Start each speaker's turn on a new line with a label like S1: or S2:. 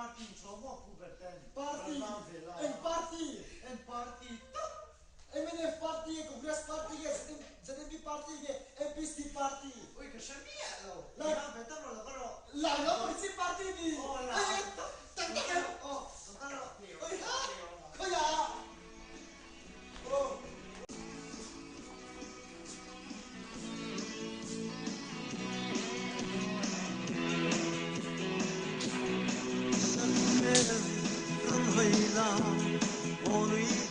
S1: party semua pubertan.
S2: Party.
S1: Belang vela.
S2: En party.
S1: Top.
S2: MNF party, Congress party, ZMB party, MPC party.
S1: Oi, que chamia lo.
S2: La.
S1: Ya betul lo kalau.
S2: La no polisi party ni.
S1: Oh la.
S2: Tak tak.
S1: Oh, kalau.
S2: Oi ha. Kaya. Oh.
S3: Hãy subscribe cho kênh Ghiền Mì Gõ để không bỏ lỡ những video hấp dẫn